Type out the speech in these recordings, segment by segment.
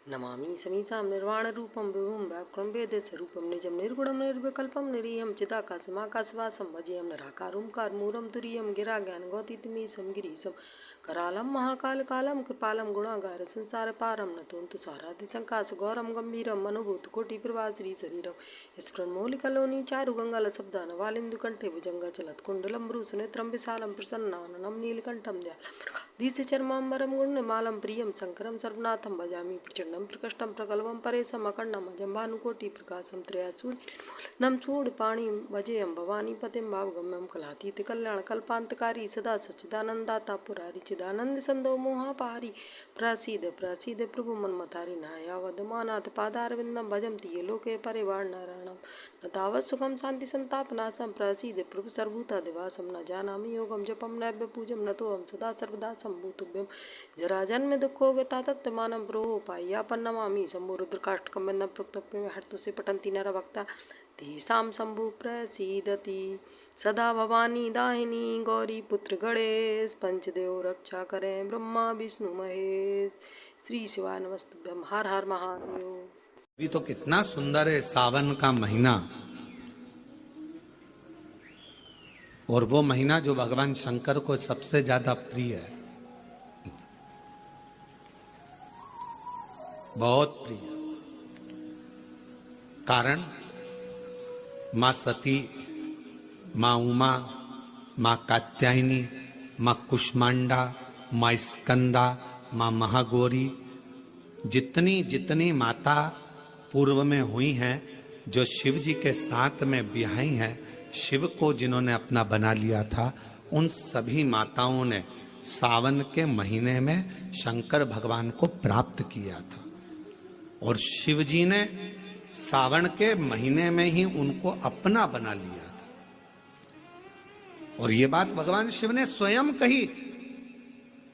नमामि समीसां निर्वाणरूपं विभुं व्याक्रम वेदस्वरूपं निजं निर्गुणं निर्विकल्पं निरीहं चिदाकाशमाकाशवासं भजेयं निराकारोंकारमूलं तुरीयं गिराज्ञानगौतीतमीशं गिरीशं करालं महाकालकालं कृपालं गुणागार संसारपारं नतोऽन्तु साराधिसङ्काशगौरं गम्भीरं मनोभूतकोटिप्रभा श्रीशरीरं स्फुरन्मौलिकलोनि चारुगङ्गालशब्दानवालिन्दुकण्ठे भुजङ्गचलत्कुण्डलं भ्रूसुनेत्रं विशालं प्रसन्नाननं नीलकण्ठं दीर्घचर्माम्बरं गुण्यमालं प्रियं शङ्करं सर्वनाथं भजामि प्रचण्डं प्रकष्टं प्रगल्भं परेशम् अखण्डम् अजम्भानुकोटिप्रकाशं त्रयाचूर्णं चूडपाणिं भजेयं भवानीपतिं भावगम्यं कलातीतकल्याणकल्पान्तकारी सदा सच्चिदानन्दाता पुरारी चिदानन्दसन्दो मोहापहारी प्रसीद प्रसीद प्रभु मन्मथारी नायावदमानाथ पादारविन्दं भजन्ति ये लोके परिवारनारायणं न तावत् सुखं शान्तिसन्तापनाशं प्रसीद प्रभु सर्वभूतादिवासं न जानामि योगं जपं नैव्य पूजं नतोऽहं सदा सर्वदा सम्भूतुभ्यं जराजन्म दुःखोगता तत्त्वमानं प्रोपाय्यापन्नमामि शम्भुरुद्रकाष्ठकं बन्धं प्रोक्तप्रेम हर्तुसे पठन्ति नरभक्ता तेषां शम्भु प्रसीदति सदा भवानी दाहिनी गौरी पुत्र गणेश पंचदेव रक्षा करें ब्रह्मा विष्णु महेश। श्री शिवाय नमस्तुभ्यं। हर हर महादेव। अभी तो कितना सुंदर है सावन का महीना, और वो महीना जो भगवान शंकर को सबसे ज्यादा प्रिय है, बहुत प्रिय। कारण मां सती, मां उमा, मां कात्यायनी, मां कुष्मांडा, मां स्कंदा, मां महागौरी, जितनी जितनी माता पूर्व में हुई हैं, जो शिव जी के साथ में ब्याही हैं, शिव को जिन्होंने अपना बना लिया था, उन सभी माताओं ने सावन के महीने में शंकर भगवान को प्राप्त किया था, और शिव जी ने सावन के महीने में ही उनको अपना बना लिया था। और ये बात भगवान शिव ने स्वयं कही।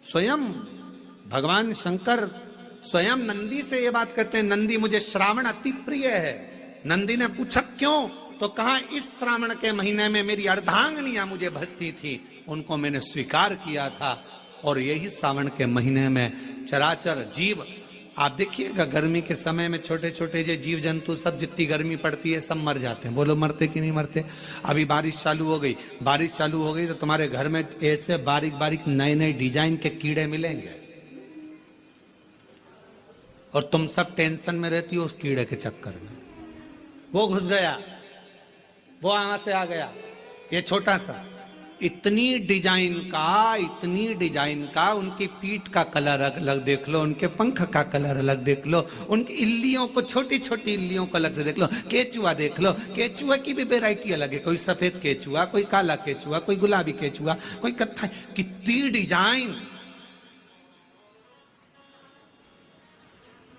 स्वयं भगवान शंकर स्वयं नंदी से ये बात कहते हैं, नंदी मुझे श्रावण अति प्रिय है। नंदी ने पूछा क्यों, तो कहा इस श्रावण के महीने में मेरी अर्धांगिनियां मुझे भजती थी, उनको मैंने स्वीकार किया था, और यही श्रावण के महीने में चराचर जीव, आप देखिएगा गर्मी के समय में छोटे छोटे जो जीव जंतु सब, जितनी गर्मी पड़ती है सब मर जाते हैं। बोलो मरते कि नहीं मरते? अभी बारिश चालू हो गई, बारिश चालू हो गई तो तुम्हारे घर में ऐसे बारीक बारीक नए नए डिजाइन के कीड़े मिलेंगे, और तुम सब टेंशन में रहती हो उस कीड़े के चक्कर में। वो घुस गया, वो वहां से आ गया, ये छोटा सा, इतनी डिजाइन का, उनकी पीठ का कलर अलग देख लो, उनके पंख का कलर अलग देख लो, उनकी इल्लियों को, छोटी छोटी इल्लियों को अलग से देख लो, केचुआ देख लो, केचुआ की भी वेराइटी अलग है, कोई सफेद केचुआ, कोई काला केचुआ, कोई गुलाबी केचुआ, कोई कत्था, कितनी डिजाइन।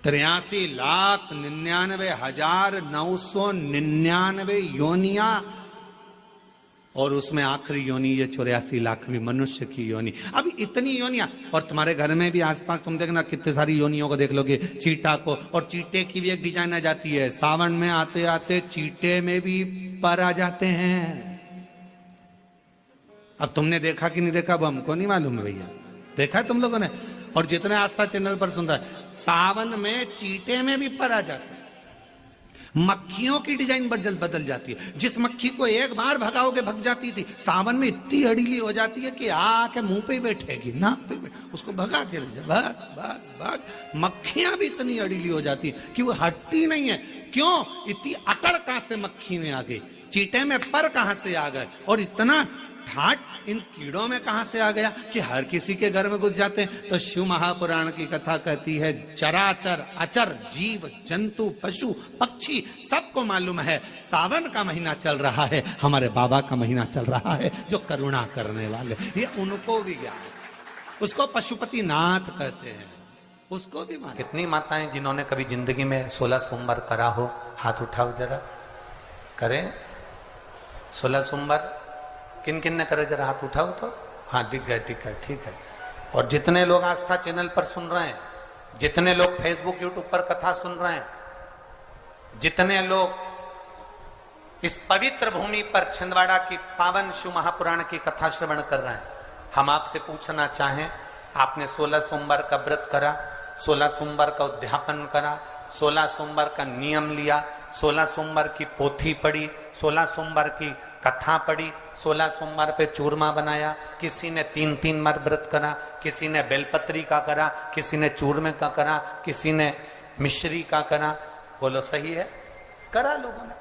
83,99,999 योनिया, और उसमें आखिरी योनि ये 84,00,000वीं मनुष्य की योनि। अभी इतनी योनियां, और तुम्हारे घर में भी आसपास तुम देखना कितनी सारी योनियों को देख लोगे, चीटा को, और चीटे की भी एक डिजाइन आ जाती है। सावन में आते आते चीटे में भी पर आ जाते हैं। अब तुमने देखा कि नहीं देखा वो हमको नहीं मालूम है भैया, देखा है तुम लोगों ने? और जितने आस्था चैनल पर सुन रहा है, सावन में चीटे में भी पर आ जाते हैं। मक्खियों की डिजाइन बदल जाती है। जिस मक्खी को एक बार भगाओगे भग जाती थी, सावन में इतनी अड़ीली हो जाती है कि आके मुंह पे बैठेगी, नाक पे उसको भगा के ले जा, भाग भाग भाग। मक्खियां भी इतनी अड़ीली हो जाती है कि वो हटती नहीं है। क्यों? इतनी अकड़ कहां से मक्खी में आ गई, चीटे में पर कहां से आ गए, और इतना ठाट इन कीड़ों में कहां से आ गया कि हर किसी के घर में घुस जाते हैं। तो शिव महापुराण की कथा कहती है, चराचर अचर जीव जंतु पशु पक्षी सबको मालूम है सावन का महीना चल रहा है, हमारे बाबा का महीना चल रहा है, जो करुणा करने वाले, ये उनको भी ज्ञान, उसको पशुपति नाथ कहते हैं, उसको भी मान। कितनी माताएं जिन्होंने कभी जिंदगी में 16 सोमवार करा हो, हाथ उठाओ जरा, करें 16 सोमवार? किन किन ने करे जरा हाथ उठाओ तो। हाँ दिख गए, ठीक है, ठीक है। और जितने लोग आस्था चैनल पर सुन रहे हैं, जितने लोग फेसबुक यूट्यूब पर कथा सुन रहे हैं, जितने लोग इस पवित्र भूमि पर छिंदवाड़ा की पावन शिव महापुराण की कथा श्रवण कर रहे हैं, हम आपसे पूछना चाहें, आपने 16 सोमवार का व्रत करा, 16 सोमवार का उद्यापन करा, 16 सोमवार का नियम लिया, 16 सोमवार की पोथी पढ़ी, 16 सोमवार की कथा पढ़ी, 16 सोमवार पे चूरमा बनाया। किसी ने 3-3 बार व्रत करा, किसी ने बेलपत्री का करा, किसी ने चूरमे का करा, किसी ने मिश्री का करा। बोलो सही है, करा लोगों ने।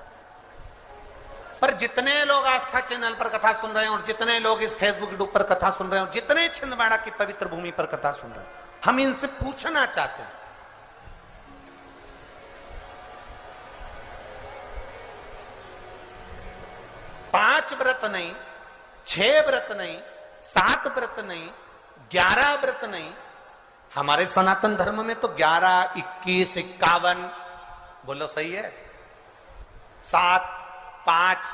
पर जितने लोग आस्था चैनल पर कथा सुन रहे हैं और जितने लोग इस फेसबुक यूट्यूब पर कथा सुन रहे हैं और जितने छिंदवाड़ा की पवित्र भूमि पर कथा सुन रहे हैं, हम इनसे पूछना चाहते हैं, 5 व्रत नहीं, 6 व्रत नहीं, 7 व्रत नहीं, 11 व्रत नहीं। हमारे सनातन धर्म में तो 11, 21, 51, बोलो सही है, 7, 5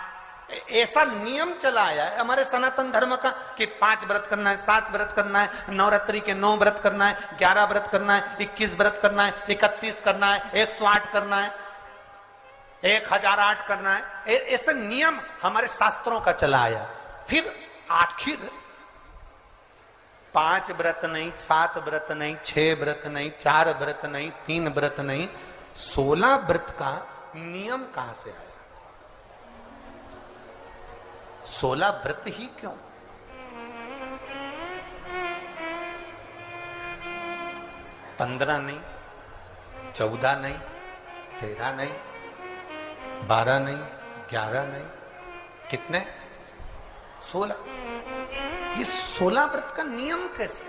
ऐसा नियम चला आया है हमारे सनातन धर्म का कि 5 व्रत करना है, 7 व्रत करना है, नवरात्रि के 9 व्रत करना है, 11 व्रत करना है, 21 व्रत करना है, 31 करना है, 108 करना है, 1008 करना है। ऐसे नियम हमारे शास्त्रों का चला आया। फिर आखिर 5 व्रत नहीं, 7 व्रत नहीं, 6 व्रत नहीं, 4 व्रत नहीं, 3 व्रत नहीं, 16 व्रत का नियम कहां से आया? 16 व्रत ही क्यों? 15 नहीं, 14 नहीं, 13 नहीं, 12 नहीं, 11 नहीं, कितने? 16। ये 16 व्रत का नियम कैसे?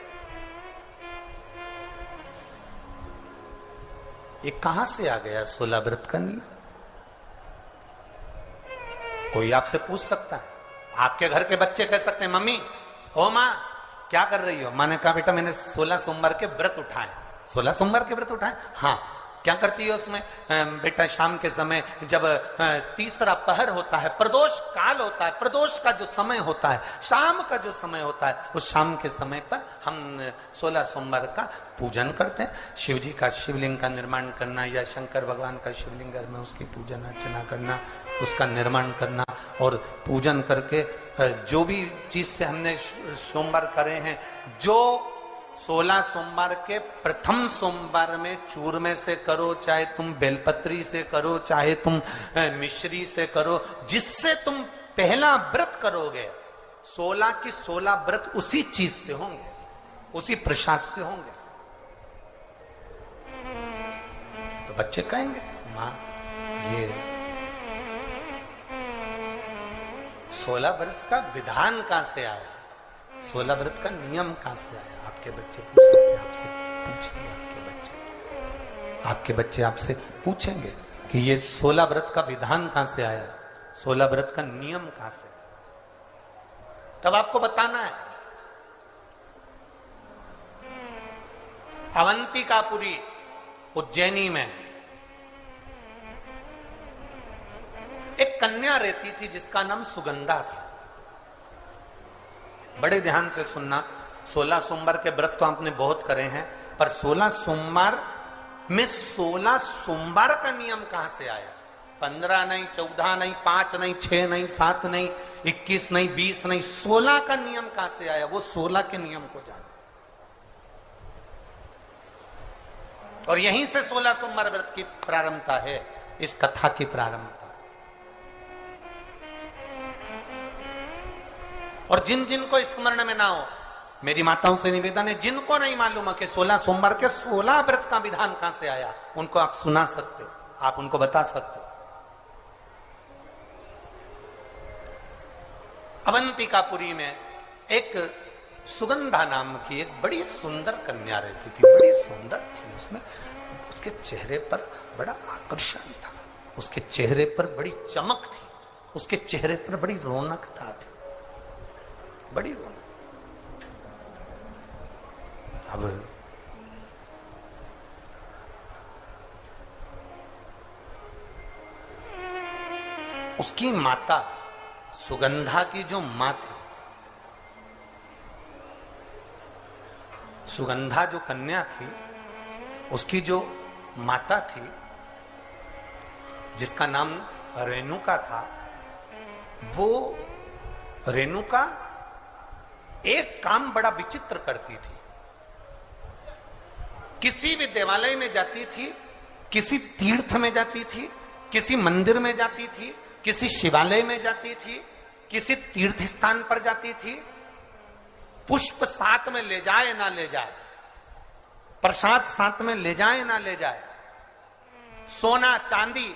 ये कहां से आ गया 16 व्रत का नियम? कोई आपसे पूछ सकता है, आपके घर के बच्चे कह सकते हैं, मम्मी ओ माँ क्या कर रही हो? माँ ने कहा बेटा मैंने 16 सोमवार के व्रत उठाए। 16 सोमवार के व्रत उठाए? हाँ। क्या करती है उसमें? बेटा शाम के समय जब तीसरा पहर होता है, प्रदोष काल होता है, प्रदोष का जो समय होता है, शाम का जो समय होता है, उस शाम के समय पर हम 16 सोमवार का पूजन करते हैं। शिव जी का शिवलिंग का निर्माण करना या शंकर भगवान का शिवलिंग घर में उसकी पूजन अर्चना करना, उसका निर्माण करना और पूजन करके जो भी चीज से हमने सोमवार करे हैं, जो 16 सोमवार के प्रथम सोमवार में चूरमे से करो, चाहे तुम बेलपत्री से करो, चाहे तुम मिश्री से करो, जिससे तुम पहला व्रत करोगे, 16 की 16 व्रत उसी चीज से होंगे, उसी प्रसाद से होंगे। तो बच्चे कहेंगे माँ ये 16 व्रत का विधान कहां से आया, 16 व्रत का नियम कहां से आया? आपके बच्चे पूछ सकते हैं, आपसे पूछेंगे, आपके बच्चे आपसे पूछेंगे कि ये 16 व्रत का विधान कहां से आया, 16 व्रत का नियम कहां से? तब आपको बताना है। अवंतिकापुरी उज्जैनी में एक कन्या रहती थी जिसका नाम सुगंधा था। बड़े ध्यान से सुनना, 16 सोमवार के व्रत तो आपने बहुत करे हैं, पर 16 सोमवार में 16 सोमवार का नियम कहां से आया? 15 नहीं, 14 नहीं, 5 नहीं, 6 नहीं, 7 नहीं, 21 नहीं, 20 नहीं, 16 का नियम कहां से आया? वो 16 के नियम को जाना। और यहीं से 16 सोमवार व्रत की प्रारंभता है, इस कथा की प्रारंभता। और जिन जिन को स्मरण में ना हो, मेरी माताओं से निवेदन है, जिनको नहीं मालूम है कि 16 सोमवार के 16 व्रत का विधान कहां से आया, उनको आप सुना सकते हो, आप उनको बता सकते हो। अवंतिकापुरी में एक सुगंधा नाम की एक बड़ी सुंदर कन्या रहती थी, बड़ी सुंदर थी। उसमें उसके चेहरे पर बड़ा आकर्षण था, उसके चेहरे पर बड़ी चमक थी, उसके चेहरे पर बड़ी रौनकता थी, बड़ी रौनक। अब उसकी माता, सुगंधा की जो मां थी, सुगंधा जो कन्या थी, उसकी जो माता थी जिसका नाम रेणुका था, वो रेणुका एक काम बड़ा विचित्र करती थी। किसी भी देवालय में जाती थी, किसी तीर्थ में जाती थी, किसी मंदिर में जाती थी, किसी शिवालय में जाती थी, किसी तीर्थ स्थान पर जाती थी, पुष्प साथ में ले जाए ना ले जाए, प्रसाद साथ में ले जाए ना ले जाए, सोना चांदी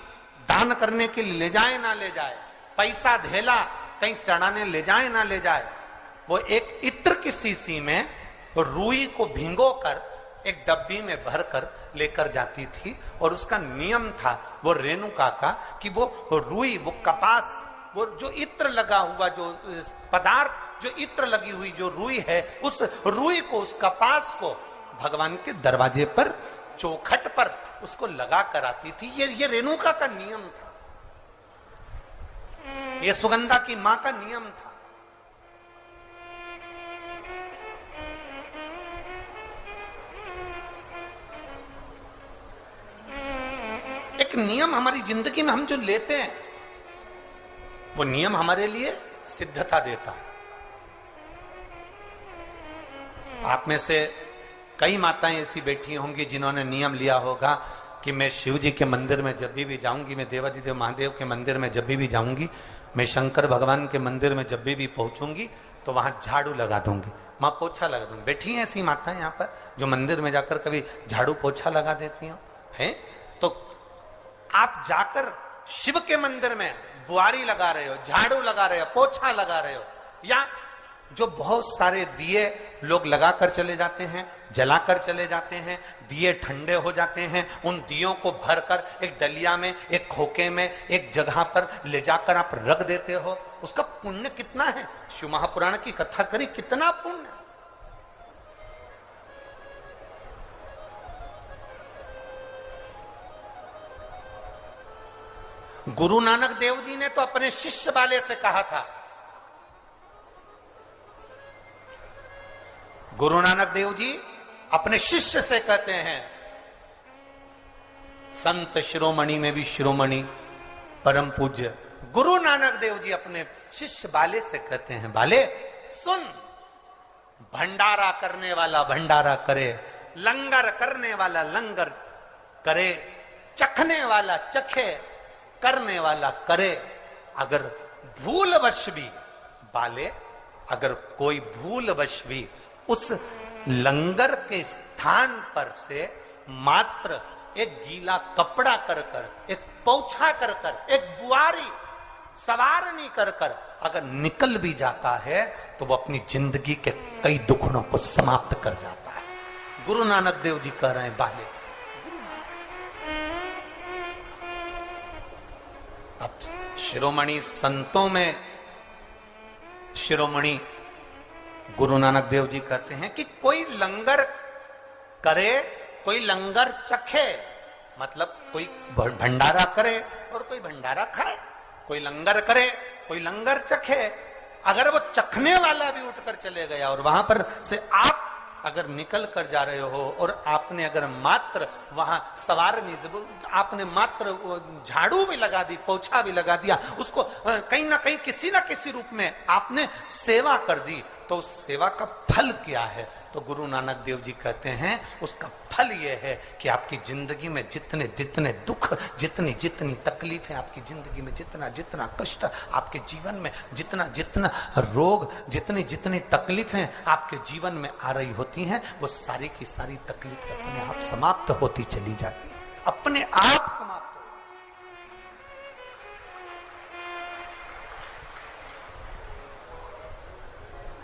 दान करने के लिए ले जाए ना ले जाए, पैसा धेला कहीं चढ़ाने ले जाए ना ले जाए, वो एक इत्र की शीशी में रुई को भिंगोकर एक डब्बी में भरकर लेकर जाती थी। और उसका नियम था वो रेणुका का कि वो रुई, वो कपास, वो जो इत्र लगा हुआ जो पदार्थ, जो इत्र लगी हुई जो रुई है, उस रुई को, उस कपास को भगवान के दरवाजे पर, चौखट पर उसको लगा कर आती थी। ये रेणुका का नियम था, ये सुगंधा की मां का नियम था। एक नियम हमारी जिंदगी में हम जो लेते हैं, वो नियम हमारे लिए सिद्धता देता है। आप में से कई माताएं ऐसी बैठी होंगी जिन्होंने नियम लिया होगा कि मैं शिव जी के मंदिर में जब भी जाऊंगी, मैं देवादिदेव महादेव के मंदिर में जब भी जाऊंगी, मैं शंकर भगवान के मंदिर में जब भी पहुंचूंगी तो वहां झाड़ू लगा दूंगी, मां पोछा लगा दूंगी। बैठी हैं ऐसी माताएं यहाँ पर जो मंदिर में जाकर कभी झाड़ू पोछा लगा देती हो, हैं? तो आप जाकर शिव के मंदिर में बुआरी लगा रहे हो, झाड़ू लगा रहे हो, पोछा लगा रहे हो, या जो बहुत सारे दिए लोग लगाकर चले जाते हैं, जलाकर चले जाते हैं, दिए ठंडे हो जाते हैं, उन दियों को भरकर एक डलिया में, एक खोखे में, एक जगह पर ले जाकर आप रख देते हो, उसका पुण्य कितना है? शिव महापुराण की कथा करी, कितना पुण्य। गुरु नानक देव जी ने तो अपने शिष्य वाले से कहा था, गुरु नानक देव जी अपने शिष्य से कहते हैं, संत शिरोमणि में भी शिरोमणि परम पूज्य गुरु नानक देव जी अपने शिष्य बाले से कहते हैं, बाले सुन, भंडारा करने वाला भंडारा करे, लंगर करने वाला लंगर करे, चखने वाला चखे, करने वाला करे। अगर भूलवश भी बाले, अगर कोई भूलवश भी उस लंगर के स्थान पर से मात्र एक गीला कपड़ा कर कर, एक पोछा कर कर, एक बुआरी सवारनी कर कर अगर निकल भी जाता है तो वो अपनी जिंदगी के कई दुखड़ों को समाप्त कर जाता है। गुरु नानक देव जी कह रहे हैं बाले से। अब शिरोमणि संतों में शिरोमणि गुरु नानक देव जी कहते हैं कि कोई लंगर करे, कोई लंगर चखे, मतलब कोई भंडारा करे और कोई भंडारा खाए, कोई लंगर करे, कोई लंगर चखे। अगर वो चखने वाला भी उठकर चले गया और वहां पर से आप अगर निकल कर जा रहे हो और आपने अगर मात्र वहां सवारनी से आपने मात्र झाड़ू भी लगा दी, पोछा भी लगा दिया, उसको कहीं ना कहीं किसी ना किसी रूप में आपने सेवा कर दी, तो उस सेवा का फल क्या है? तो गुरु नानक देव जी कहते हैं उसका फल यह है कि आपकी जिंदगी में जितने जितने दुख, जितनी जितनी तकलीफें आपकी जिंदगी में, जितना जितना कष्ट आपके जीवन में, जितना जितना रोग, जितनी जितनी तकलीफें आपके जीवन में आ रही होती हैं, वो सारी की सारी तकलीफें अपने आप समाप्त होती चली जाती है, अपने आप समाप्त।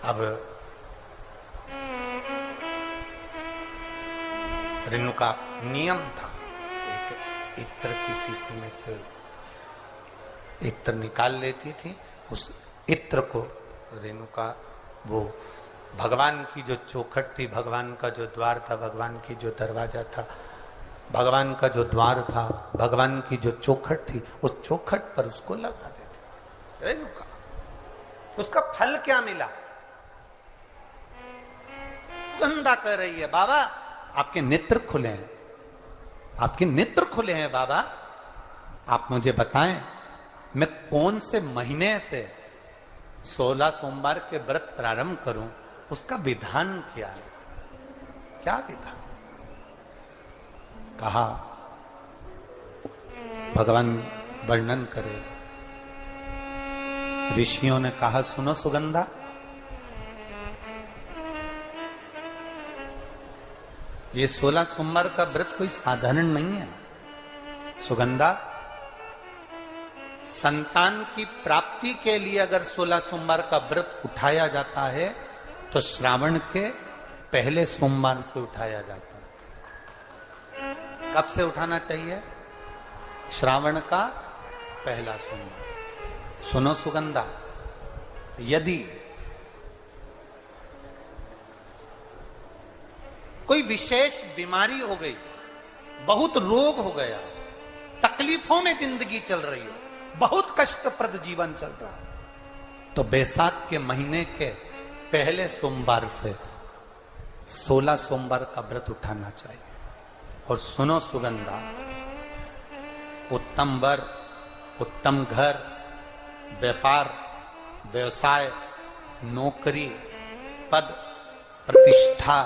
अब रेणुका नियम था, एक इत्र की शीशी में से इत्र निकाल लेती थी, उस इत्र को रेणुका वो भगवान की जो चौखट थी, भगवान का जो द्वार था, भगवान की जो दरवाजा था, भगवान का जो द्वार था, भगवान की जो चौखट थी, उस चौखट पर उसको लगा देते रेणुका। उसका फल क्या मिला? गंदा कह रही है, बाबा आपके नेत्र खुले हैं, आपके नेत्र खुले हैं बाबा, आप मुझे बताएं मैं कौन से महीने से 16 सोमवार के व्रत प्रारंभ करूं, उसका विधान क्या है? क्या विधान? कहा, भगवान वर्णन करे। ऋषियों ने कहा, सुनो सुगंधा, ये 16 सोमवार का व्रत कोई साधारण नहीं है। सुगंधा, संतान की प्राप्ति के लिए अगर 16 सोमवार का व्रत उठाया जाता है तो श्रावण के पहले सोमवार से उठाया जाता है। कब से उठाना चाहिए? श्रावण का पहला सोमवार। सुनो सुगंधा, यदि कोई विशेष बीमारी हो गई, बहुत रोग हो गया, तकलीफों में जिंदगी चल रही हो, बहुत कष्टप्रद जीवन चल रहा है, तो बैसाख के महीने के पहले सोमवार से 16 सोमवार का व्रत उठाना चाहिए। और सुनो सुगंधा, उत्तम वर, उत्तम घर, व्यापार, व्यवसाय, नौकरी, पद, प्रतिष्ठा,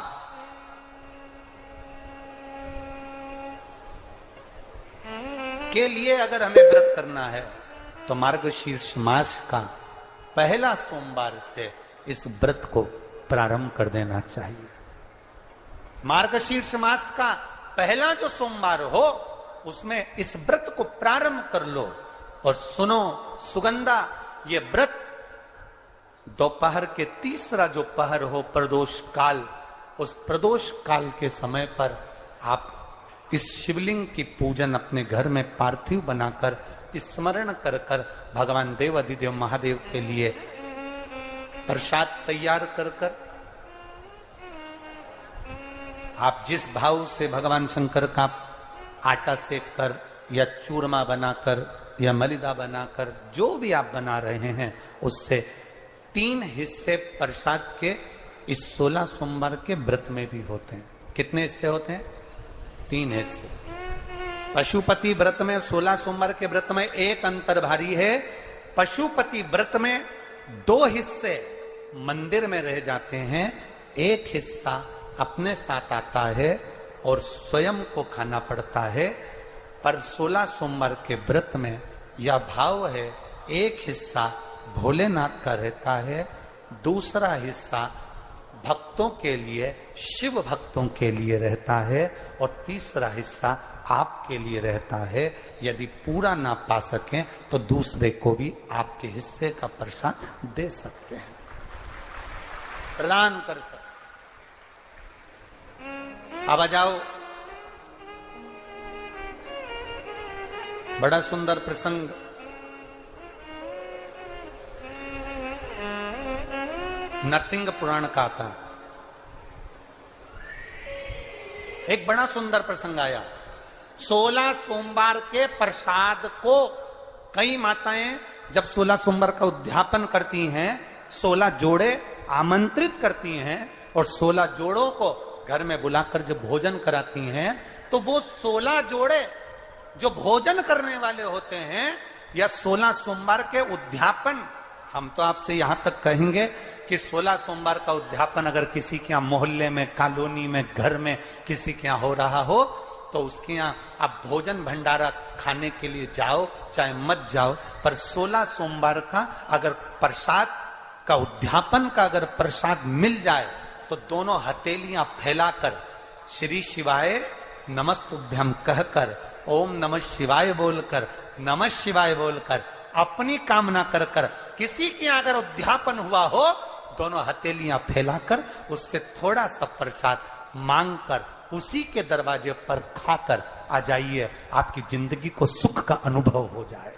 के लिए अगर हमें व्रत करना है तो मार्गशीर्ष मास का पहला सोमवार से इस व्रत को प्रारंभ कर देना चाहिए। मार्गशीर्ष मास का पहला जो सोमवार हो उसमें इस व्रत को प्रारंभ कर लो। और सुनो सुगंधा, ये व्रत दोपहर के तीसरा जो पहर हो, प्रदोष काल, उस प्रदोष काल के समय पर आप इस शिवलिंग की पूजन अपने घर में पार्थिव बनाकर स्मरण कर कर भगवान देव अधिदेव महादेव के लिए प्रसाद तैयार कर कर, आप जिस भाव से भगवान शंकर का आटा सेक कर या चूरमा बनाकर या मलिदा बनाकर जो भी आप बना रहे हैं, उससे 3 हिस्से प्रसाद के इस 16 सोमवार के व्रत में भी होते हैं। कितने हिस्से होते हैं? 3 हिस्से। पशुपति व्रत में 16 सोमवार के व्रत में एक अंतर भारी है। पशुपति व्रत में 2 हिस्से मंदिर में रह जाते हैं, एक हिस्सा अपने साथ आता है और स्वयं को खाना पड़ता है। पर 16 सोमवार के व्रत में यह भाव है, एक हिस्सा भोलेनाथ का रहता है, दूसरा हिस्सा भक्तों के लिए, शिव भक्तों के लिए रहता है, और तीसरा हिस्सा आपके लिए रहता है। यदि पूरा ना पा सकें तो दूसरे को भी आपके हिस्से का प्रसाद दे सकते हैं, प्रदान कर सकते। अब आ जाओ, बड़ा सुंदर प्रसंग नरसिंह पुराण का आता। एक बड़ा सुंदर प्रसंग आया। 16 सोमवार के प्रसाद को कई माताएं जब 16 सोमवार का उद्यापन करती हैं, 16 जोड़े आमंत्रित करती हैं और 16 जोड़ों को घर में बुलाकर जब भोजन कराती हैं, तो वो 16 जोड़े जो भोजन करने वाले होते हैं या 16 सोमवार के उद्यापन, हम तो आपसे यहां तक कहेंगे कि 16 सोमवार का उद्यापन अगर किसी के यहाँ मोहल्ले में, कॉलोनी में, घर में किसी के यहाँ हो रहा हो तो उसके यहाँ आप भोजन भंडारा खाने के लिए जाओ चाहे मत जाओ, पर 16 सोमवार का अगर प्रसाद का उद्यापन का अगर प्रसाद मिल जाए तो दोनों हथेलियां फैलाकर श्री शिवाय नमस्तुभ्यम कहकर, ओम नमः शिवाय बोलकर, नमः शिवाय बोलकर अपनी कामना कर कर, किसी के अगर उद्यापन हुआ हो, दोनों हथेलियां फैलाकर उससे थोड़ा सा प्रसाद मांगकर उसी के दरवाजे पर खाकर आ जाइए, आपकी जिंदगी को सुख का अनुभव हो जाए।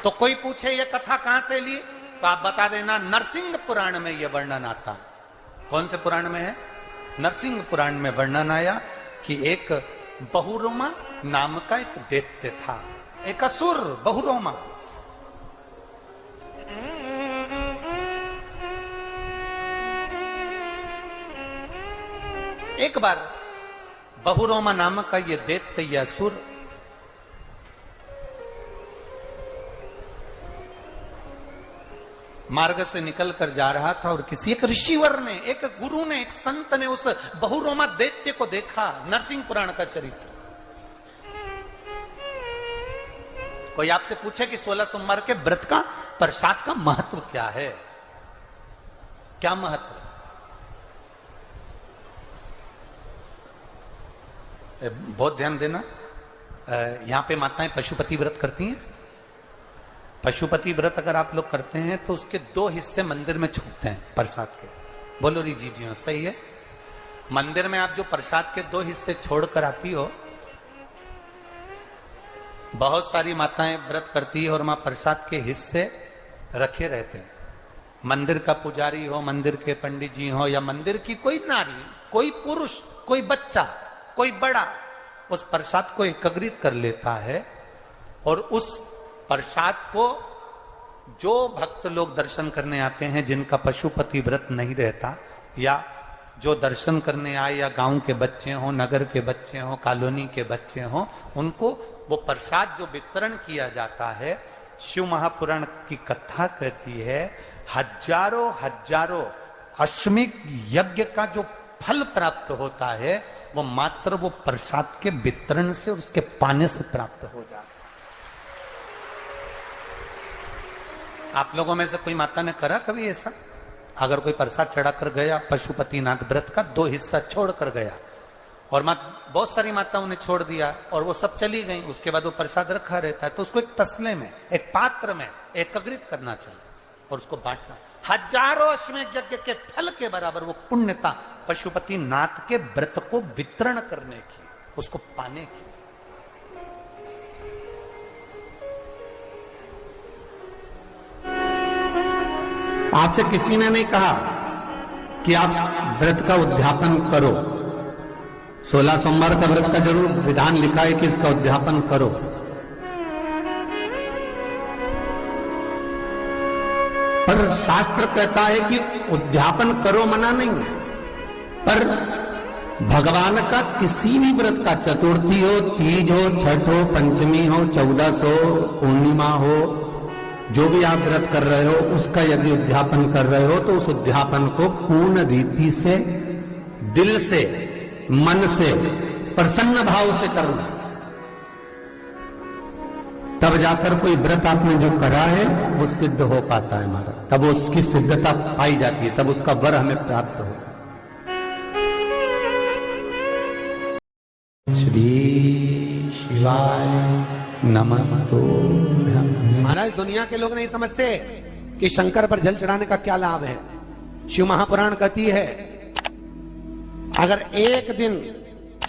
तो कोई पूछे ये कथा कहां से ली, तो आप बता देना नरसिंह पुराण में यह वर्णन आता है। कौन से पुराण में है? नरसिंह पुराण में वर्णन आया कि एक बहुरोमा नाम का एक दैत्य था, एक असुर बहुरोमा। एक बार बहुरोमा नामक का ये दैत्य, ये असुर मार्ग से निकल कर जा रहा था और किसी एक ऋषिवर ने, एक गुरु ने, एक संत ने उस बहुरोमा दैत्य को देखा। नरसिंह पुराण का चरित्र। कोई आपसे पूछे कि 16 सोमवार के व्रत का प्रसाद का महत्व क्या है, क्या महत्व? बहुत ध्यान देना, यहां पे माताएं पशुपति व्रत करती हैं। पशुपति व्रत अगर आप लोग करते हैं तो उसके 2 हिस्से मंदिर में छूटते हैं प्रसाद के। बोलो री जी जी सही है। मंदिर में आप जो प्रसाद के 2 हिस्से छोड़कर आती हो, बहुत सारी माताएं व्रत करती है और वहां प्रसाद के हिस्से रखे रहते हैं। मंदिर का पुजारी हो, मंदिर के पंडित जी हो, या मंदिर की कोई नारी, कोई पुरुष, कोई बच्चा, कोई बड़ा, उस प्रसाद को एकत्रित कर लेता है और उस प्रसाद को जो भक्त लोग दर्शन करने आते हैं, जिनका पशुपति व्रत नहीं रहता, या जो दर्शन करने आए, या गांव के बच्चे हों, नगर के बच्चे हों, कॉलोनी के बच्चे हों, उनको वो प्रसाद जो वितरण किया जाता है, शिव महापुराण की कथा कहती है, हजारों हजारों अश्वमेध यज्ञ का जो फल प्राप्त होता है, वो मात्र वो प्रसाद के वितरण से और उसके पाने से प्राप्त हो जाता है। आप लोगों में से कोई माता ने करा कभी ऐसा? अगर कोई प्रसाद चढ़ाकर गया पशुपतिनाथ व्रत का, 2 हिस्सा छोड़कर गया, और बहुत सारी माताओं ने छोड़ दिया और वो सब चली गई, उसके बाद वो प्रसाद रखा रहता है, तो उसको एक तसले में, एक पात्र में एकत्रित करना चाहिए और उसको बांटना। हजारों अश्वमेध यज्ञ के फल के बराबर वो पुण्यता पशुपतिनाथ के व्रत को वितरण करने की, उसको पाने की। आपसे किसी ने नहीं कहा कि आप व्रत का उद्यापन करो। 16 सोमवार का व्रत का जरूर विधान लिखा है कि इसका उद्यापन करो, पर शास्त्र कहता है कि उद्यापन करो मना नहीं है, पर भगवान का किसी भी व्रत का, चतुर्थी हो, तीज हो, छठ हो, पंचमी हो, 14 हो, पूर्णिमा हो, जो भी आप व्रत कर रहे हो, उसका यदि उद्यापन कर रहे हो तो उस उद्यापन को पूर्ण रीति से, दिल से, मन से, प्रसन्न भाव से करना। तब जाकर कोई व्रत आपने जो करा है वो सिद्ध हो पाता है महाराज, तब उसकी सिद्धता पाई जाती है, तब उसका वर हमें प्राप्त होता है। श्री शिवाय नमस्तो। महाराज दुनिया के लोग नहीं समझते कि शंकर पर जल चढ़ाने का क्या लाभ है। शिव महापुराण कहती है, अगर एक दिन,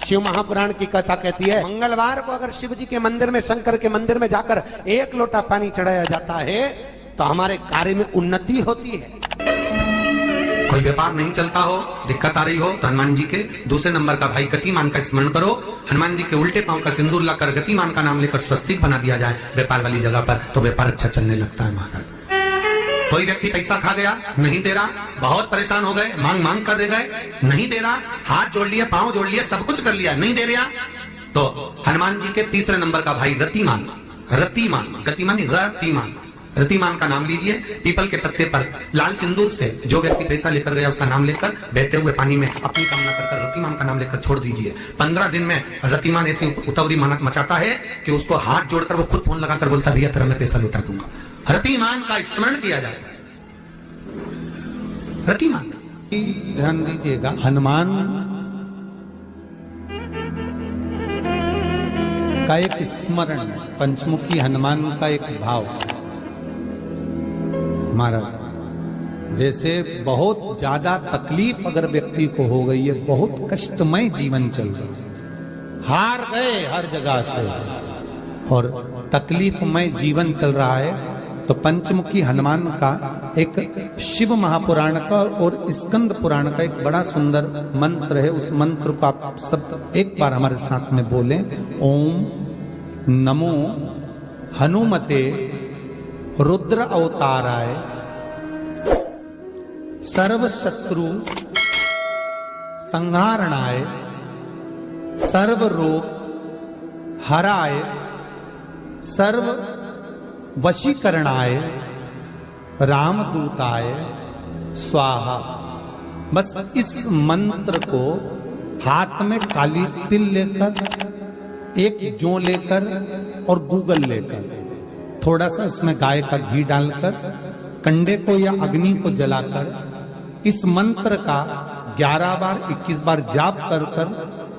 शिव महापुराण की कथा कहती है, मंगलवार को अगर शिव जी के मंदिर में, शंकर के मंदिर में जाकर 1 लोटा पानी चढ़ाया जाता है तो हमारे कार्य में उन्नति होती है। कोई व्यापार नहीं चलता हो, दिक्कत आ रही हो, तो हनुमान जी के दूसरे नंबर का भाई गतिमान का स्मरण करो। हनुमान जी के उल्टे पांव का सिंदूर लाकर गतिमान का नाम लेकर स्वस्तिक बना दिया जाए व्यापार वाली जगह पर, तो व्यापार अच्छा चलने लगता है महाराज। कोई व्यक्ति पैसा खा गया, नहीं दे रहा, बहुत परेशान हो गए, मांग मांग कर दे गए, नहीं दे रहा, हाथ जोड़ लिए, पांव जोड़ लिए, सब कुछ कर लिया, नहीं दे रहा, तो हनुमान जी के तीसरे नंबर का भाई रतिमान, रतिमान, गतिमान रतिमान, रतिमान का नाम लीजिए। पीपल के पत्ते पर लाल सिंदूर से जो व्यक्ति पैसा लेकर गया उसका नाम लेकर बहते हुए पानी में अपनी कामना कर रतिमान का नाम लेकर छोड़ दीजिए। 15 दिन में रतिमान ऐसी उतावली मचाता है कि उसको हाथ जोड़कर वो खुद फोन लगाकर बोलता, भैया तेरा मैं पैसा लौटा दूंगा। रतिमान का स्मरण किया जाता है। रतिमान, ध्यान दीजिएगा, हनुमान का एक स्मरण, पंचमुखी हनुमान का एक भाव। महाराज जैसे बहुत ज्यादा तकलीफ अगर व्यक्ति को हो गई है, बहुत कष्टमय जीवन चल रहा है, हार गए हर जगह से और तकलीफमय जीवन चल रहा है, तो पंचमुखी हनुमान का एक शिव महापुराण का और स्कंद पुराण का एक बड़ा सुंदर मंत्र है। उस मंत्र को आप सब एक बार हमारे साथ में बोलें। ओम नमो हनुमते रुद्र अवताराय सर्व शत्रु संहारणाय सर्व रोग हराय सर्व वशीकरणाय रामदूताय स्वाहा। बस इस मंत्र को हाथ में काली तिल लेकर, एक जौ लेकर और गूगल लेकर, थोड़ा सा इसमें गाय का घी डालकर, कंडे को या अग्नि को जलाकर इस मंत्र का 11 बार 21 बार जाप कर कर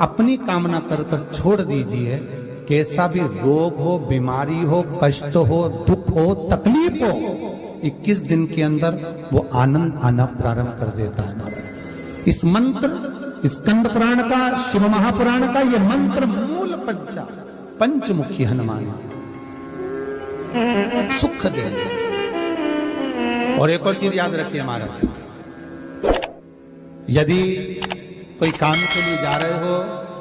अपनी कामना कर कर छोड़ दीजिए। कैसा भी रोग हो, बीमारी हो, कष्ट हो, दुख हो, तकलीफ हो, 21 दिन के अंदर वो आनंद आना प्रारंभ कर देता है। इस मंत्र, स्कंद पुराण का, शिव महापुराण का ये मंत्र मूल पंचमुखी हनुमान सुख देंगे। और एक और चीज याद रखिए महाराज, यदि कोई काम के लिए जा रहे हो,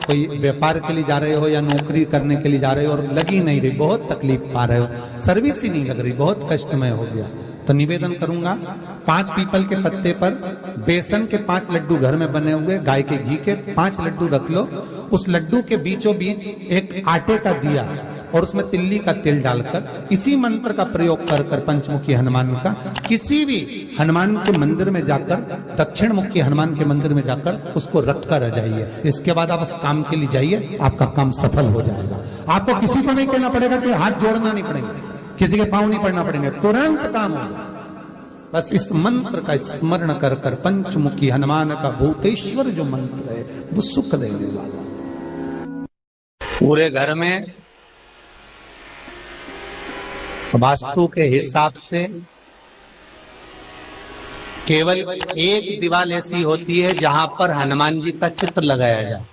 कोई व्यापार के लिए जा रहे हो या नौकरी करने के लिए जा रहे हो और लगी नहीं रही, बहुत तकलीफ पा रहे हो, सर्विस ही नहीं लग रही, बहुत कष्टमय हो गया, तो निवेदन करूंगा 5 पीपल के पत्ते पर बेसन के 5 लड्डू घर में बने हुए, गाय के घी के 5 लड्डू रख लो। उस लड्डू के बीचों बीच एक आटे का दिया और उसमें तिल्ली का तेल डालकर इसी मंत्र का प्रयोग कर कर पंचमुखी हनुमान का किसी भी हनुमान के मंदिर में जाकर, दक्षिण मुखी हनुमान के मंदिर में जाकर उसको रख कर आ जाइए। इसके बाद आप उस काम के लिए जाइए, आपका काम सफल हो जाएगा। आपको किसी को नहीं कहना पड़ेगा कि हाथ जोड़ना नहीं पड़ेगा, किसी के पांव नहीं पड़ना पड़ेंगे, तुरंत काम होगा। बस इस मंत्र का स्मरण कर कर पंचमुखी हनुमान का भूतेश्वर जो मंत्र है वो सुख देने वाला। पूरे घर में वास्तु के हिसाब से केवल एक दीवार ऐसी होती है जहां पर हनुमान जी का चित्र लगाया जाए।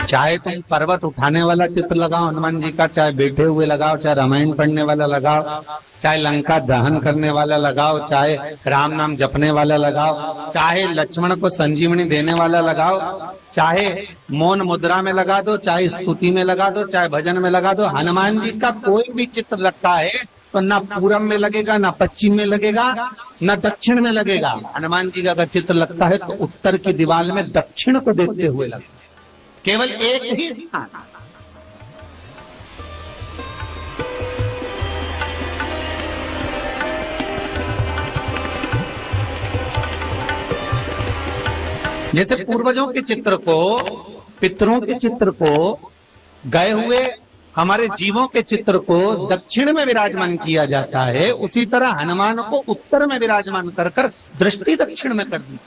चाहे तुम पर्वत उठाने वाला चित्र लगाओ हनुमान जी का, चाहे बैठे हुए लगाओ, चाहे रामायण पढ़ने वाला लगाओ, चाहे लंका दहन करने वाला लगाओ, चाहे राम नाम जपने वाला लगाओ, चाहे लक्ष्मण को संजीवनी देने वाला लगाओ, चाहे मौन मुद्रा में लगा दो, चाहे स्तुति में लगा दो, चाहे भजन में लगा दो। हनुमान जी का कोई भी चित्र लगता है तो ना पूरब में लगेगा, ना पश्चिम में लगेगा, ना दक्षिण में लगेगा। हनुमान जी का अगर चित्र लगता है तो उत्तर की दीवार में दक्षिण को देखते हुए लगता है, केवल एक ही स्थान। जैसे पूर्वजों के चित्र को, पितरों के चित्र को, गए हुए हमारे जीवों के चित्र को दक्षिण में विराजमान किया जाता है, उसी तरह हनुमान को उत्तर में विराजमान कर कर दृष्टि दक्षिण में कर दी।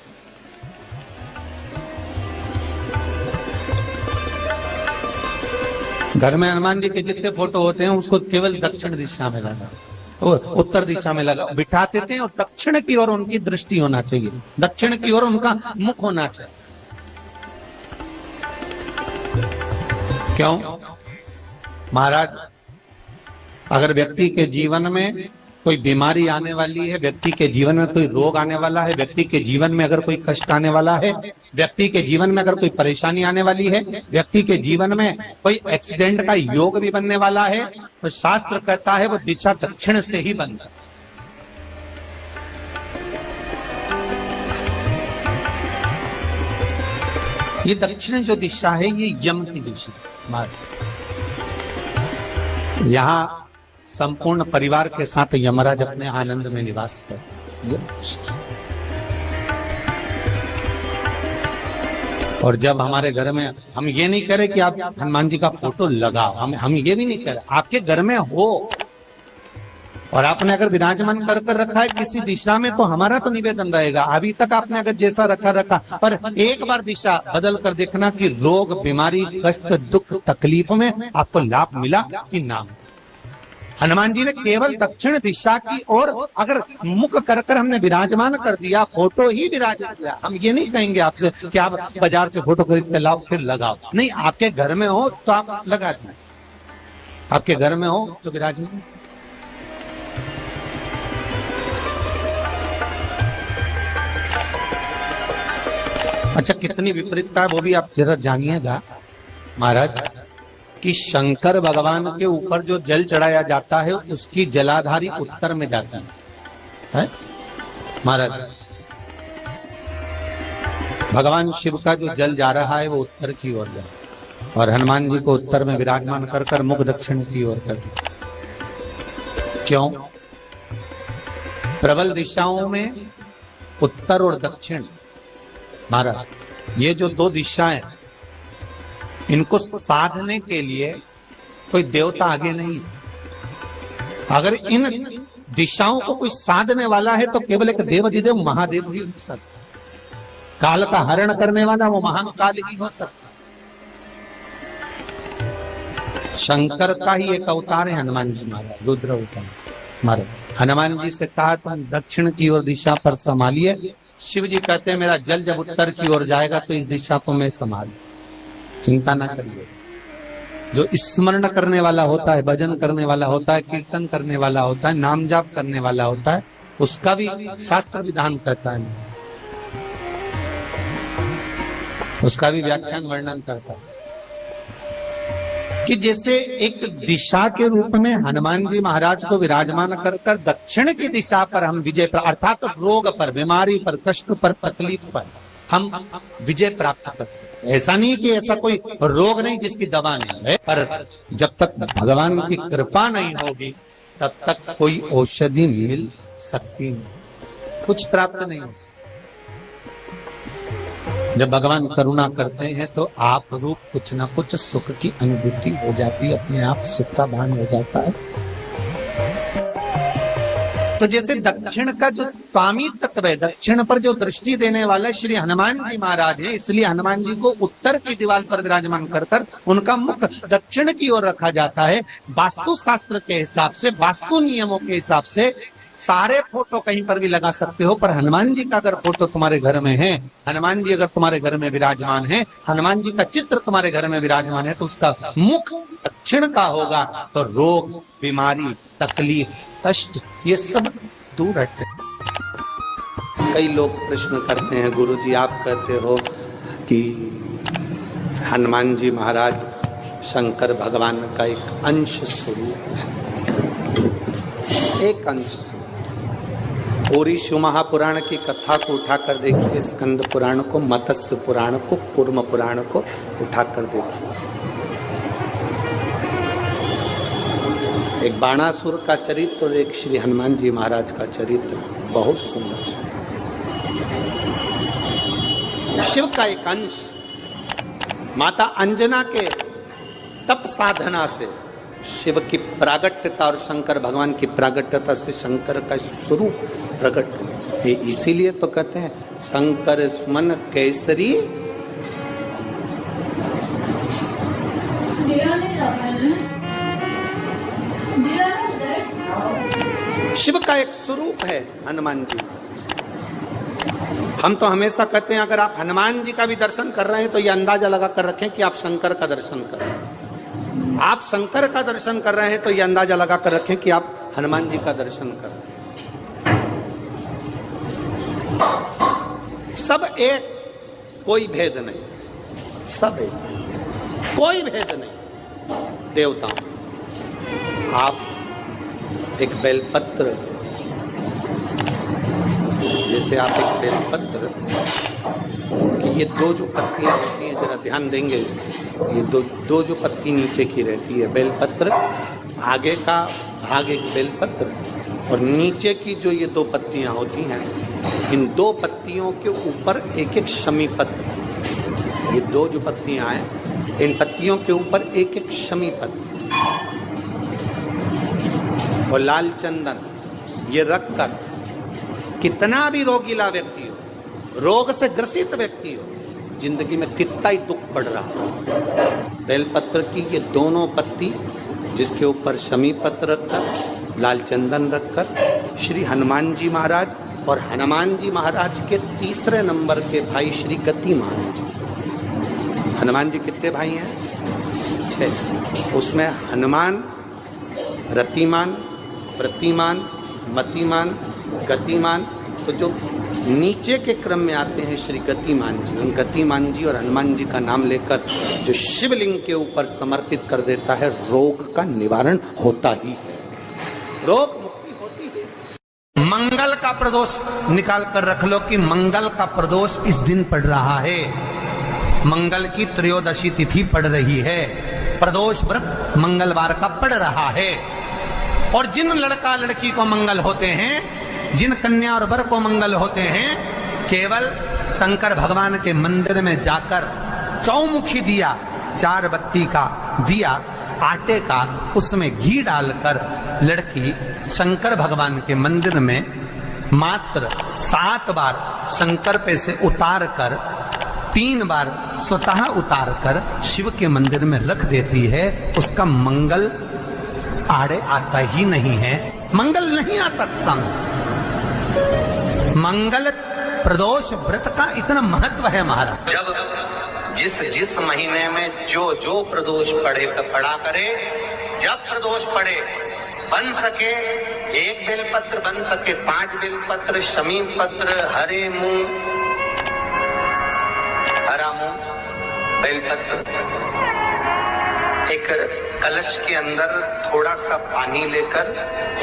घर में हनुमान जी के जितने फोटो होते हैं उसको केवल दक्षिण दिशा में लगा, उत्तर दिशा में लगा बिठाते थे, और दक्षिण की ओर उनकी दृष्टि होना चाहिए, दक्षिण की ओर उनका मुख होना चाहिए। क्यों महाराज? अगर व्यक्ति के जीवन में कोई बीमारी आने वाली है, व्यक्ति के जीवन में कोई रोग आने वाला है, व्यक्ति के जीवन में अगर कोई कष्ट आने वाला है, व्यक्ति के जीवन में अगर कोई परेशानी आने वाली है, व्यक्ति के जीवन में कोई एक्सीडेंट का योग भी बनने वाला है, तो शास्त्र कहता है वो दिशा दक्षिण से ही बनता है। ये दक्षिण जो दिशा है ये यम की दिशा। यहाँ संपूर्ण परिवार के साथ यमराज अपने आनंद में निवास करते। और जब हमारे घर में, हम ये नहीं कह रहे कि आप हनुमान जी का फोटो लगाओ, हम ये भी नहीं कह रहे, आपके घर में हो और आपने अगर विराजमान कर कर रखा है किसी दिशा में, तो हमारा तो निवेदन रहेगा, अभी तक आपने अगर जैसा रखा, पर एक बार दिशा बदल कर देखना कि रोग, बीमारी, कष्ट, दुख, तकलीफ में आपको लाभ मिला कि ना। हनुमान जी ने केवल दक्षिण दिशा की ओर अगर मुख कर कर हमने विराजमान कर दिया, फोटो ही विराजित किया। हम ये नहीं कहेंगे आपसे कि आप बाजार से फोटो खरीद के लाओ फिर लगाओ, नहीं, आपके घर में हो तो आप लगा दें, आपके घर में हो तो विराजमान। अच्छा, कितनी विपरीतता है वो भी आप जरा जानिएगा महाराज, कि शंकर भगवान के ऊपर जो जल चढ़ाया जाता है उसकी जलाधारी उत्तर में जाती है महाराज। भगवान शिव का जो जल जा रहा है वो उत्तर की ओर जा रहा है। और हनुमान जी को उत्तर में विराजमान कर कर मुख दक्षिण की ओर कर दिया। क्यों? प्रबल दिशाओं में उत्तर और दक्षिण, महाराज ये जो दो दिशाएं, इनको साधने के लिए कोई देवता आगे नहीं। अगर इन दिशाओं को कोई साधने वाला है तो केवल एक देवाधिदेव महादेव ही हो सकता। काल का हरण करने वाला वो महान काल ही हो सकता। शंकर का ही एक अवतार है हनुमान जी महाराज, रुद्र अवतार महाराज। हनुमान जी से कहा तुम दक्षिण की ओर दिशा पर संभालिए। शिव जी कहते हैं मेरा जल जब उत्तर की ओर जाएगा तो इस दिशा को मैं संभाल, चिंता ना करिए। जो स्मरण करने वाला होता है, भजन करने वाला होता है, कीर्तन करने वाला होता है, नाम जाप करने वाला होता है, उसका भी शास्त्र विधान करता है, उसका भी व्याख्यान वर्णन करता है कि जैसे एक दिशा के रूप में हनुमान जी महाराज को विराजमान कर कर दक्षिण की दिशा पर हम विजय, अर्थात रोग पर, बीमारी पर, कष्ट पर, तकलीफ पर हम विजय प्राप्त कर सकते। ऐसा नहीं कि ऐसा कोई रोग नहीं जिसकी दवा नहीं है, पर जब तक भगवान की कृपा नहीं होगी तब तक कोई औषधि मिल सकती नहीं, कुछ प्राप्त नहीं हो सकता। जब भगवान करुणा करते हैं तो आप रूप कुछ ना कुछ सुख की अनुभूति हो जाती है, अपने आप सुख का भान हो जाता है। तो जैसे दक्षिण का जो स्वामी तत्व है, दक्षिण पर जो दृष्टि देने वाला श्री हनुमान जी महाराज है, इसलिए हनुमान जी को उत्तर की दीवार पर विराजमान कर कर उनका मुख दक्षिण की ओर रखा जाता है। वास्तु शास्त्र के हिसाब से, वास्तु नियमों के हिसाब से सारे फोटो कहीं पर भी लगा सकते हो, पर हनुमान जी का अगर फोटो तुम्हारे घर में है, हनुमान जी अगर तुम्हारे घर में विराजमान है, हनुमान जी का चित्र तुम्हारे घर में विराजमान है, तो उसका मुख दक्षिण का होगा तो रोग, बीमारी, तकलीफ, कष्ट ये सब दूर हटते। कई लोग प्रश्न करते हैं, गुरुजी आप कहते हो कि हनुमान जी महाराज शंकर भगवान का एक अंश स्वरूप है, एक अंश। पूरी शिव महापुराण की कथा को उठाकर देखिए, स्कंद पुराण को, मत्स्य पुराण को, कूर्म पुराण को उठाकर देखिए। एक बाणासुर का चरित्र और एक श्री हनुमान जी महाराज का चरित्र बहुत सुंदर। शिव का एक अंश माता अंजना के तप साधना से शिव की प्रागट्यता और शंकर भगवान की प्रागट्यता से शंकर का स्वरूप प्रकट हुआ। इसीलिए तो कहते हैं शंकर सुमन केसरी शिव का एक स्वरूप है हनुमान जी। हम तो हमेशा कहते हैं अगर आप हनुमान जी का भी दर्शन कर रहे हैं तो ये अंदाजा लगा कर रखें कि आप शंकर का दर्शन कर रहे हैं। आप शंकर का दर्शन कर रहे हैं तो ये अंदाजा लगा कर रखें कि आप हनुमान जी का दर्शन कर रहे हैं। सब एक, कोई भेद नहीं, सब एक, कोई भेद नहीं। देवताओं, आप एक बेलपत्र, जैसे आप एक बेलपत्र कि ये दो जो पत्तियां होती हैं, जरा ध्यान देंगे, ये दो जो पत्ती नीचे की रहती है बेलपत्र, आगे का भाग एक बेलपत्र और नीचे की जो ये दो पत्तियां होती हैं, इन दो पत्तियों के ऊपर एक एक शमी पत्र। ये दो जो पत्तियां हैं, इन पत्तियों के ऊपर एक एक शमी पत्र और लाल चंदन ये रखकर कितना भी रोगीला व्यक्ति हो, रोग से ग्रसित व्यक्ति हो, जिंदगी में कितना ही दुख पड़ रहा हो, बेलपत्र की ये दोनों पत्ती जिसके ऊपर शमी पत्र रखकर, लाल चंदन रखकर श्री हनुमान जी महाराज और हनुमान जी महाराज के तीसरे नंबर के भाई श्री गतिमान जी। हनुमान जी कितने भाई हैं? 6। उसमें हनुमान, रतिमान, प्रतिमान, मतिमान, गतिमान, तो जो नीचे के क्रम में आते हैं श्री गतिमान जी, उन गतिमान जी और हनुमान जी का नाम लेकर जो शिवलिंग के ऊपर समर्पित कर देता है, रोग का निवारण होता ही है, रोग मुक्ति होती है। मंगल का प्रदोष निकाल कर रख लो कि मंगल का प्रदोष इस दिन पड़ रहा है। मंगल की त्रयोदशी तिथि पड़ रही है, प्रदोष व्रत मंगलवार का पड़ रहा है। और जिन लड़का लड़की को मंगल होते हैं, जिन कन्या और वर को मंगल होते हैं, केवल शंकर भगवान के मंदिर में जाकर चौमुखी दिया, 4 बत्ती का दिया आटे का, उसमें घी डालकर लड़की शंकर भगवान के मंदिर में मात्र 7 बार संकल्प से उतार कर, 3 बार स्वतः उतार कर शिव के मंदिर में रख देती है। उसका मंगल आड़े आता ही नहीं है, मंगल नहीं आता संग। मंगल प्रदोष व्रत का इतना महत्व है महाराज। जब जिस महीने में जो प्रदोष पड़ा करे, जब प्रदोष पड़े, बन सके 1 बेलपत्र, बन सके 5 बेलपत्र, शमी पत्र, हरे मूंग, हरा मूंग, बेलपत्र, एक कलश के अंदर थोड़ा सा पानी लेकर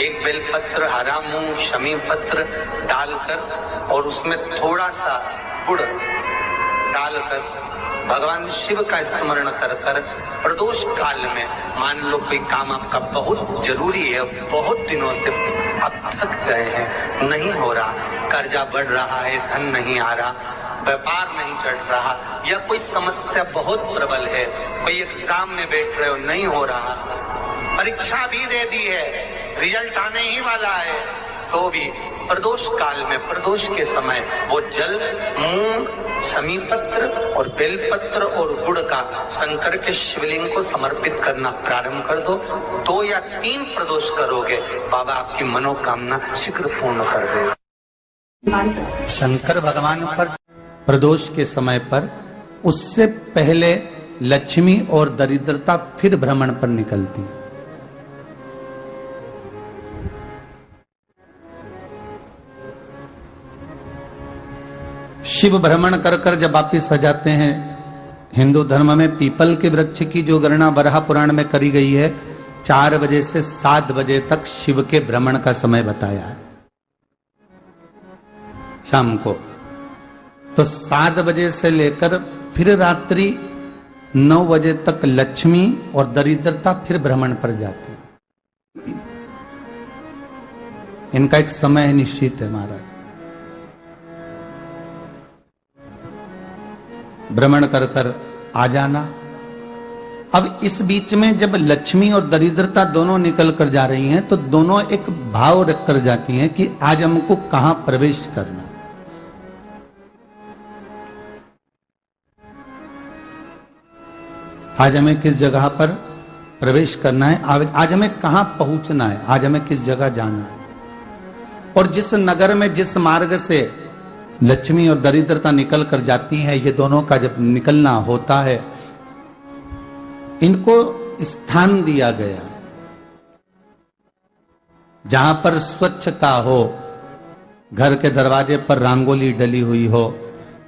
1 बेलपत्र, हरा मूंग, शमी पत्र डालकर और उसमें थोड़ा सा गुड़ डालकर भगवान शिव का स्मरण कर कर प्रदोष काल में, मान लो कोई काम आपका बहुत जरूरी है, बहुत दिनों से आप थक गए हैं, नहीं हो रहा, कर्जा बढ़ रहा है, धन नहीं आ रहा, व्यापार नहीं चढ़ रहा, या कोई समस्या बहुत प्रबल है, कोई एग्जाम में बैठ रहे हो नहीं हो रहा, परीक्षा भी दे दी है, रिजल्ट आने ही वाला है, तो भी प्रदोष काल में, प्रदोष के समय वो जल, मूंग, शमी पत्र और बेलपत्र और गुड़ का शंकर के शिवलिंग को समर्पित करना प्रारंभ कर दो। 2 या 3 प्रदोष करोगे, बाबा आपकी मनोकामना शीघ्र पूर्ण कर देगा। शंकर भगवान पर प्रदोष के समय पर, उससे पहले लक्ष्मी और दरिद्रता फिर भ्रमण पर निकलती। शिव भ्रमण कर कर जब वापिस आ जाते हैं, हिंदू धर्म में पीपल के वृक्ष की जो गणना वराह पुराण में करी गई है, 4 बजे से 7 बजे तक शिव के भ्रमण का समय बताया है शाम को। तो 7 बजे से लेकर फिर रात्रि 9 बजे तक लक्ष्मी और दरिद्रता फिर भ्रमण पर जाती। इनका एक समय निश्चित है महाराज। भ्रमण कर कर आ जाना। अब इस बीच में जब लक्ष्मी और दरिद्रता दोनों निकल कर जा रही हैं, तो दोनों एक भाव रख कर जाती हैं कि आज हमको कहां प्रवेश करना। आज हमें किस जगह पर प्रवेश करना है, आज हमें कहां पहुंचना है, आज हमें किस जगह जाना है। और जिस नगर में, जिस मार्ग से लक्ष्मी और दरिद्रता निकल कर जाती है, ये दोनों का जब निकलना होता है, इनको स्थान दिया गया जहां पर स्वच्छता हो, घर के दरवाजे पर रंगोली डली हुई हो,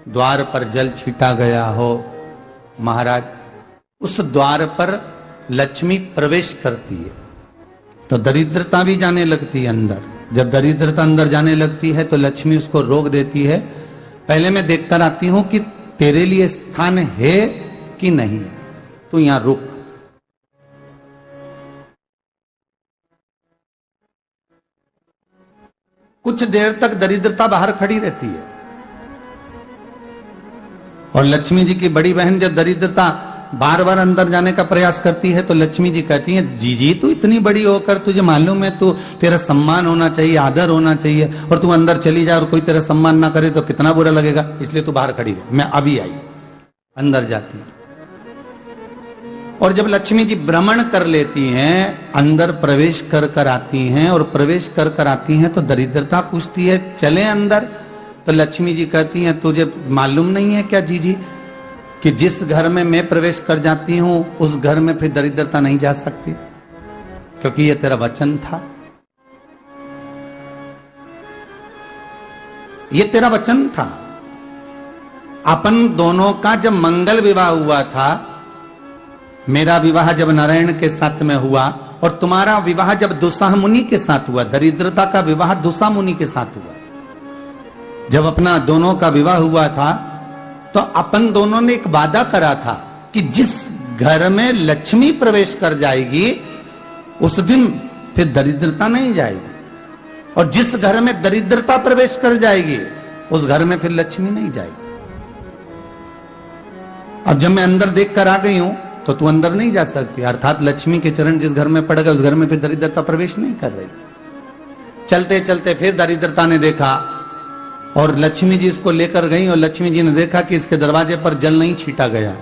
द्वार पर जल छीटा गया हो। महाराज, उस द्वार पर लक्ष्मी प्रवेश करती है तो दरिद्रता भी जाने लगती है अंदर। जब दरिद्रता अंदर जाने लगती है तो लक्ष्मी उसको रोक देती है, पहले मैं देखकर आती हूं कि तेरे लिए स्थान है कि नहीं है, तू यहां रुक। कुछ देर तक दरिद्रता बाहर खड़ी रहती है और लक्ष्मी जी की बड़ी बहन जब दरिद्रता बार बार अंदर जाने का प्रयास करती है तो लक्ष्मी जी कहती हैं, जीजी तू इतनी बड़ी होकर तुझे मालूम है, तू तेरा सम्मान होना चाहिए, आदर होना चाहिए, और तू अंदर चली जा और कोई तेरा सम्मान ना करे तो कितना बुरा लगेगा, इसलिए तू बाहर खड़ी रहे। मैं अभी आई। अंदर जाती है और जब लक्ष्मी जी भ्रमण कर लेती हैं, अंदर प्रवेश कर कर आती हैं, और प्रवेश कर कर आती हैं तो दरिद्रता पूछती है चले अंदर। तो लक्ष्मी जी कहती हैं, तुझे मालूम नहीं है क्या जीजी कि जिस घर में मैं प्रवेश कर जाती हूं उस घर में फिर दरिद्रता नहीं जा सकती, क्योंकि ये तेरा वचन था, ये तेरा वचन था। अपन दोनों का जब मंगल विवाह हुआ था, मेरा विवाह जब नारायण के साथ में हुआ और तुम्हारा विवाह जब दुस्साह मुनि के साथ हुआ, दरिद्रता का विवाह दुस्साह मुनि के साथ हुआ। जब अपना दोनों का विवाह हुआ था तो अपन दोनों ने एक वादा करा था कि जिस घर में लक्ष्मी प्रवेश कर जाएगी उस दिन फिर दरिद्रता नहीं जाएगी, और जिस घर में दरिद्रता प्रवेश कर जाएगी उस घर में फिर लक्ष्मी नहीं जाएगी। अब जब मैं अंदर देख कर आ गई हूं तो तू अंदर नहीं जा सकती, अर्थात लक्ष्मी के चरण जिस घर में पड़ गए उस घर में फिर दरिद्रता प्रवेश नहीं कर रही। चलते चलते फिर दरिद्रता ने देखा और लक्ष्मी जी इसको लेकर गई, और लक्ष्मी जी ने देखा कि इसके दरवाजे पर जल नहीं छीटा गया,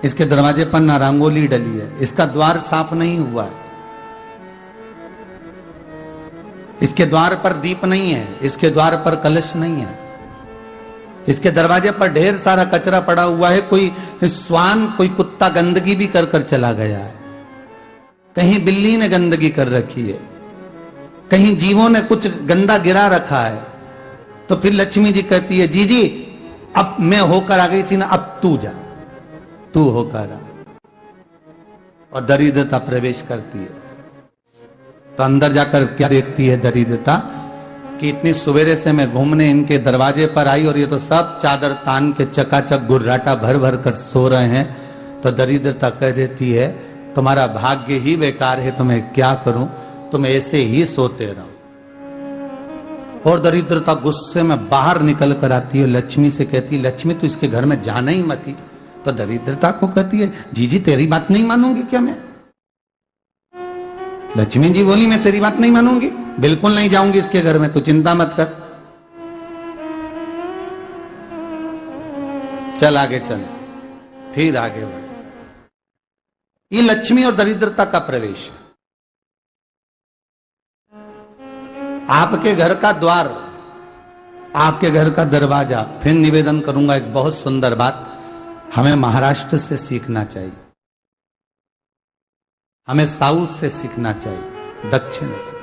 इसके दरवाजे पर ना रंगोली डली है, इसका द्वार साफ नहीं हुआ है, इसके द्वार पर दीप नहीं है, इसके द्वार पर कलश नहीं है, इसके दरवाजे पर ढेर सारा कचरा पड़ा हुआ है, कोई स्वान कोई कुत्ता गंदगी भी कर कर चला गया है, कहीं बिल्ली ने गंदगी कर रखी है, कहीं जीवों ने कुछ गंदा गिरा रखा है। तो फिर लक्ष्मी जी कहती है जी जी अब मैं होकर आ गई थी ना, अब तू जा, तू होकर आ, और दरिद्रता प्रवेश करती है। तो अंदर जाकर क्या देखती है दरिद्रता कि इतनी सवेरे से मैं घूमने इनके दरवाजे पर आई और ये तो सब चादर तान के चकाचक गुर्राटा भर भर कर सो रहे हैं। तो दरिद्रता कह देती है तुम्हारा भाग्य ही बेकार है, तो मैं क्या करूं, तुम ऐसे ही सोते रहो। और दरिद्रता गुस्से में बाहर निकल कर आती है, लक्ष्मी से कहती है लक्ष्मी तू इसके घर में जाना ही मत ही। तो दरिद्रता को कहती है जी तेरी बात नहीं मानूंगी क्या मैं? लक्ष्मी जी बोली मैं तेरी बात नहीं मानूंगी, बिल्कुल नहीं जाऊंगी इसके घर में, तू चिंता मत कर, चल आगे चले। फिर आगे बढ़े। ये लक्ष्मी और दरिद्रता का प्रवेश है। आपके घर का द्वार, आपके घर का दरवाजा। फिर निवेदन करूंगा एक बहुत सुंदर बात, हमें महाराष्ट्र से सीखना चाहिए, हमें साउथ से सीखना चाहिए, दक्षिण से।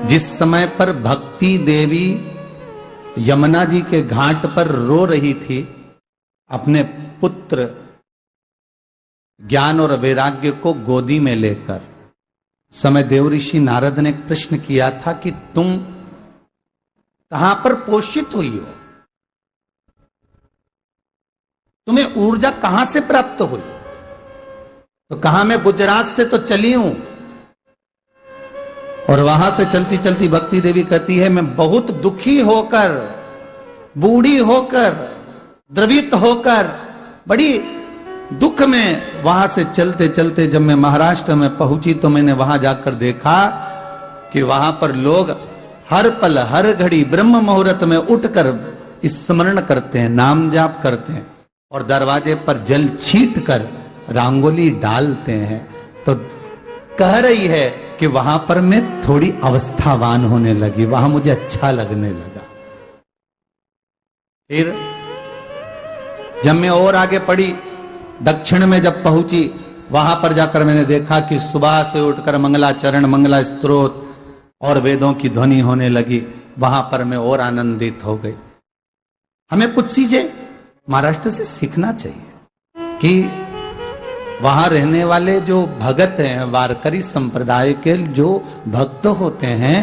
जिस समय पर भक्ति देवी यमुना जी के घाट पर रो रही थी अपने पुत्र ज्ञान और वैराग्य को गोदी में लेकर, समय देवऋषि नारद ने एक प्रश्न किया था कि तुम कहां पर पोषित हुई हो, तुम्हें ऊर्जा कहां से प्राप्त हुई? तो कहा मैं गुजरात से तो चली हूं। और वहां से चलती चलती भक्ति देवी कहती है मैं बहुत दुखी होकर, बूढ़ी होकर, द्रवित होकर, बड़ी दुख में वहां से चलते चलते जब मैं महाराष्ट्र में पहुंची तो मैंने वहां जाकर देखा कि वहां पर लोग हर पल हर घड़ी ब्रह्म मुहूर्त में उठकर स्मरण करते हैं, नाम जाप करते हैं और दरवाजे पर जल छीट कर रंगोली डालते हैं। तो कह रही है कि वहां पर मैं थोड़ी अवस्थावान होने लगी, वहां मुझे अच्छा लगने लगा। फिर जब मैं और आगे पढ़ी, दक्षिण में जब पहुंची, वहां पर जाकर मैंने देखा कि सुबह से उठकर मंगलाचरण, मंगला स्तोत्र और वेदों की ध्वनि होने लगी। वहां पर मैं और आनंदित हो गई। हमें कुछ चीजें महाराष्ट्र से सीखना चाहिए कि वहां रहने वाले जो भगत हैं, वारकरी संप्रदाय के जो भक्त होते हैं,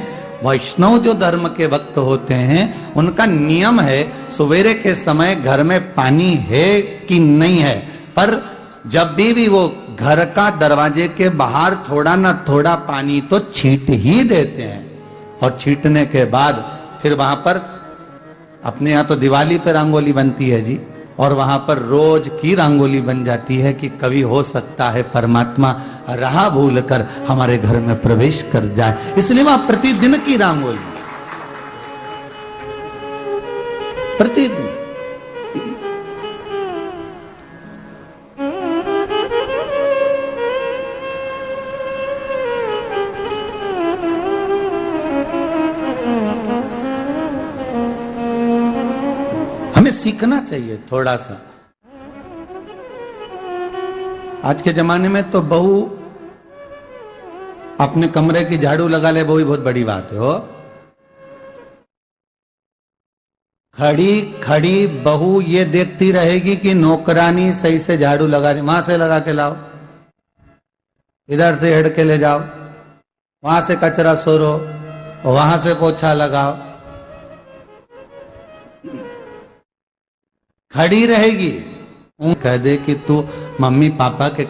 वैष्णव जो धर्म के भक्त होते हैं, उनका नियम है सवेरे के समय घर में पानी है कि नहीं है, पर जब भी वो घर का दरवाजे के बाहर थोड़ा ना थोड़ा पानी तो छींट ही देते हैं। और छींटने के बाद फिर वहां पर अपने यहाँ तो दिवाली पे रंगोली बनती है जी, और वहां पर रोज की रंगोली बन जाती है कि कभी हो सकता है परमात्मा राह भूल कर हमारे घर में प्रवेश कर जाए, इसलिए वहां प्रतिदिन की रंगोली, प्रतिदिन। हमें सीखना चाहिए थोड़ा सा। आज के जमाने में तो बहू अपने कमरे की झाड़ू लगा ले, वो ही बहुत बड़ी बात है। हो खड़ी खड़ी बहू ये देखती रहेगी कि नौकरानी सही से झाड़ू लगा रही, वहां से लगा के लाओ, इधर से हेड के ले जाओ, वहां से कचरा सोरो, वहां से पोछा लगाओ। खड़ी रहेगी। कह दे कि तू मम्मी पापा के